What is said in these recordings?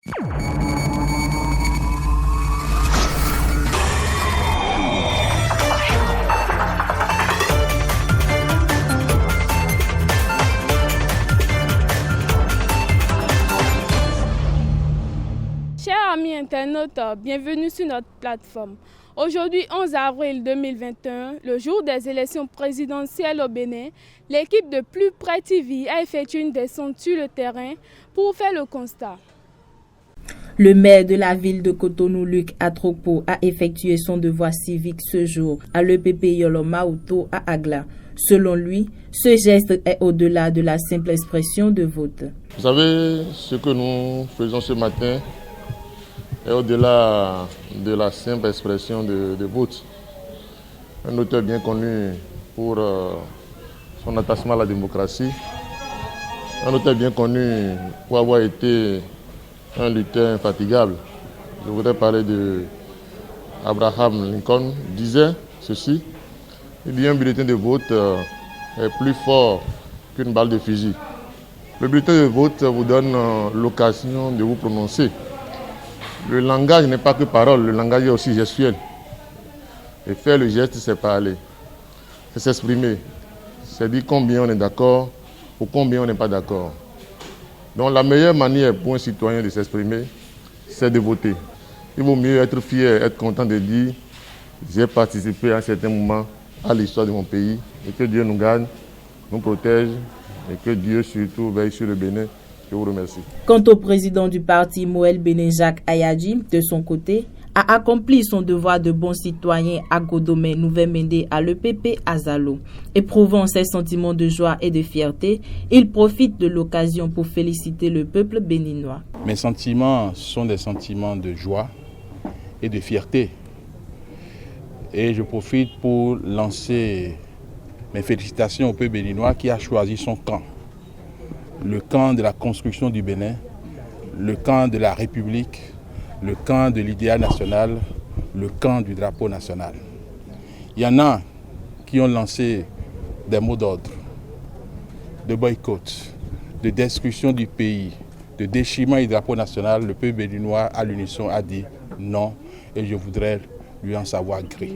Chers amis internautes, bienvenue sur notre plateforme. Aujourd'hui, 11 avril 2021, le jour des élections présidentielles au Bénin, l'équipe de Plus Près TV a effectué une descente sur le terrain pour faire le constat. Le maire de la ville de Cotonou, Luc Atropo, a effectué son devoir civique ce jour à l'EPP Yolomauto à Agla. Selon lui, ce geste est au-delà de la simple expression de vote. Vous savez, ce que nous faisons ce matin est au-delà de la simple expression de vote. Un auteur bien connu pour son attachement à la démocratie, un auteur bien connu pour avoir été un lutteur infatigable. Je voudrais parler de Abraham Lincoln, disait ceci: il dit un bulletin de vote est plus fort qu'une balle de fusil. Le bulletin de vote vous donne l'occasion de vous prononcer. Le langage n'est pas que parole, le langage est aussi gestuel. Et faire le geste, c'est parler, c'est s'exprimer, c'est dire combien on est d'accord ou combien on n'est pas d'accord. Donc la meilleure manière pour un citoyen de s'exprimer, c'est de voter. Il vaut mieux être fier, être content de dire j'ai participé à un certain moment à l'histoire de mon pays et que Dieu nous garde, nous protège et que Dieu surtout veille sur le Bénin. Je vous remercie. Quant au président du parti Moël Bénin, Jacques Ayadji, de son côté, a accompli son devoir de bon citoyen à Godomé Nouvel-Méndé à l'EPP Azalo. Éprouvant ses sentiments de joie et de fierté, il profite de l'occasion pour féliciter le peuple béninois. Mes sentiments sont des sentiments de joie et de fierté. Et je profite pour lancer mes félicitations au peuple béninois qui a choisi son camp. Le camp de la construction du Bénin, le camp de la République, le camp de l'idéal national, le camp du drapeau national. Il y en a qui ont lancé des mots d'ordre, de boycott, de destruction du pays, de déchirement du drapeau national. Le peuple béninois à l'unisson a dit non et je voudrais lui en savoir gré.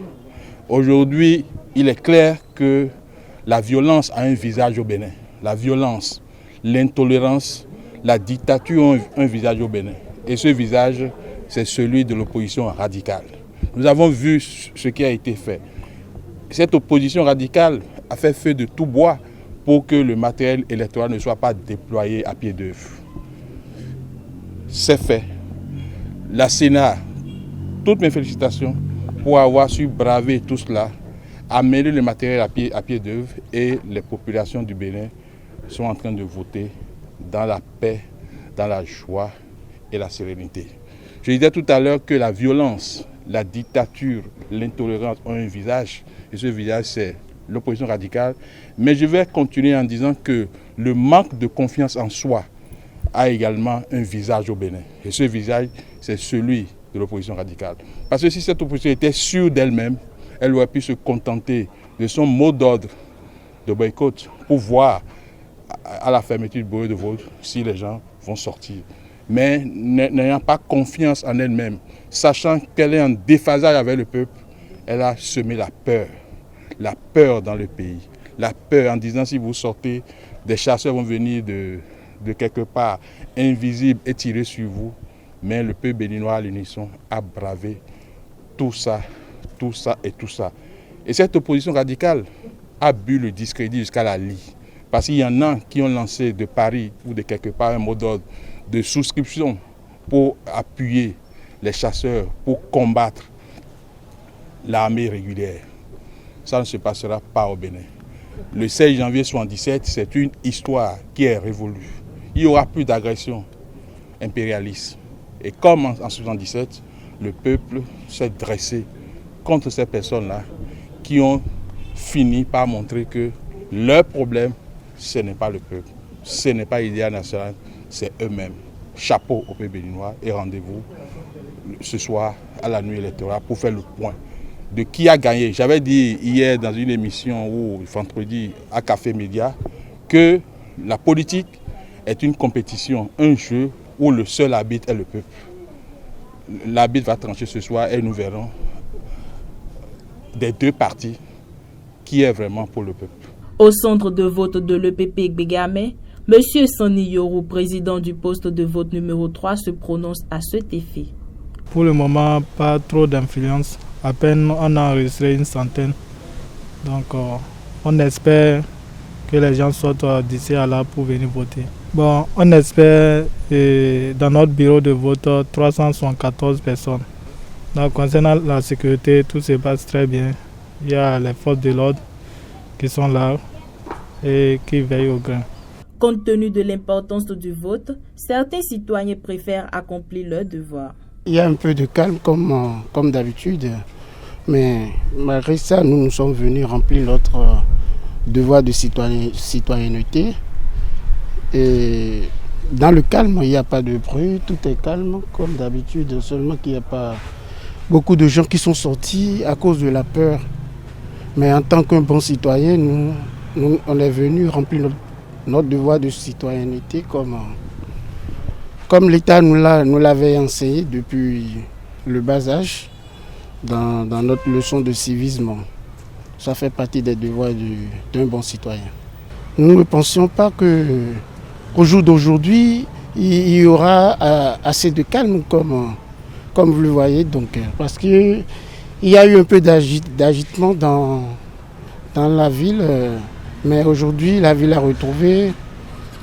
Aujourd'hui, il est clair que la violence a un visage au Bénin. La violence, l'intolérance, la dictature ont un visage au Bénin. Et ce visage, c'est celui de l'opposition radicale. Nous avons vu ce qui a été fait. Cette opposition radicale a fait feu de tout bois pour que le matériel électoral ne soit pas déployé à pied d'œuvre. C'est fait. La Sénat, toutes mes félicitations pour avoir su braver tout cela, amener le matériel à pied d'œuvre et les populations du Bénin sont en train de voter dans la paix, dans la joie et la sérénité. Je disais tout à l'heure que la violence, la dictature, l'intolérance ont un visage, et ce visage c'est l'opposition radicale. Mais je vais continuer en disant que le manque de confiance en soi a également un visage au Bénin. Et ce visage, c'est celui de l'opposition radicale. Parce que si cette opposition était sûre d'elle-même, elle aurait pu se contenter de son mot d'ordre de boycott pour voir à la fermeture du bureau de vote si les gens vont sortir. Mais n'ayant pas confiance en elle-même, sachant qu'elle est en déphasage avec le peuple, elle a semé la peur dans le pays. La peur en disant si vous sortez, des chasseurs vont venir de quelque part invisibles et tirer sur vous. Mais le peuple béninois à l'unisson a bravé tout ça et tout ça. Et cette opposition radicale a bu le discrédit jusqu'à la lie. Parce qu'il y en a qui ont lancé de Paris ou de quelque part un mot d'ordre de souscription pour appuyer les chasseurs, pour combattre l'armée régulière. Ça ne se passera pas au Bénin. Le 16 janvier 1977, c'est une histoire qui est révolue. Il n'y aura plus d'agression impérialiste. Et comme en 1977, le peuple s'est dressé contre ces personnes-là qui ont fini par montrer que leur problème, ce n'est pas le peuple, ce n'est pas l'idéal national, c'est eux-mêmes. Chapeau au peuple béninois et rendez-vous ce soir à la nuit électorale pour faire le point de qui a gagné. J'avais dit hier dans une émission ou vendredi à Café Média que la politique est une compétition, un jeu où le seul arbitre est le peuple. L'arbitre va trancher ce soir et nous verrons des deux parties qui est vraiment pour le peuple. Au centre de vote de l'EPP Gbegame, M. Sani Yoro, président du poste de vote numéro 3, se prononce à cet effet. Pour le moment, pas trop d'influence. À peine on a enregistré une centaine. Donc on espère que les gens sortent d'ici à là pour venir voter. Bon, on espère dans notre bureau de vote 374 personnes. Donc, concernant la sécurité, tout se passe très bien. Il y a les forces de l'ordre qui sont là et qui veillent au grain. Compte tenu de l'importance du vote, certains citoyens préfèrent accomplir leur devoir. Il y a un peu de calme comme d'habitude, mais malgré ça, nous sommes venus remplir notre devoir de citoyenneté. Et dans le calme, il n'y a pas de bruit, tout est calme comme d'habitude, seulement qu'il n'y a pas beaucoup de gens qui sont sortis à cause de la peur. Mais en tant qu'un bon citoyen, nous on est venu remplir notre devoir de citoyenneté comme l'État nous l'avait enseigné depuis le bas âge dans notre leçon de civisme. Ça fait partie des devoirs d'un bon citoyen. Nous ne pensions pas qu'au jour d'aujourd'hui, il y aura assez de calme comme vous le voyez. Donc, parce qu'il y a eu un peu d'agitement dans la ville, mais aujourd'hui la ville a retrouvé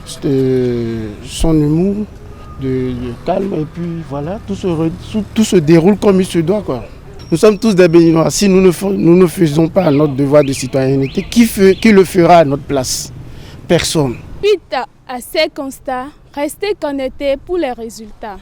son humour de calme et puis voilà, tout se déroule comme il se doit, quoi. Nous sommes tous des Béninois. Si nous ne faisons pas notre devoir de citoyenneté, qui le fera à notre place? Personne. Suite à ces constats, restez connectés pour les résultats.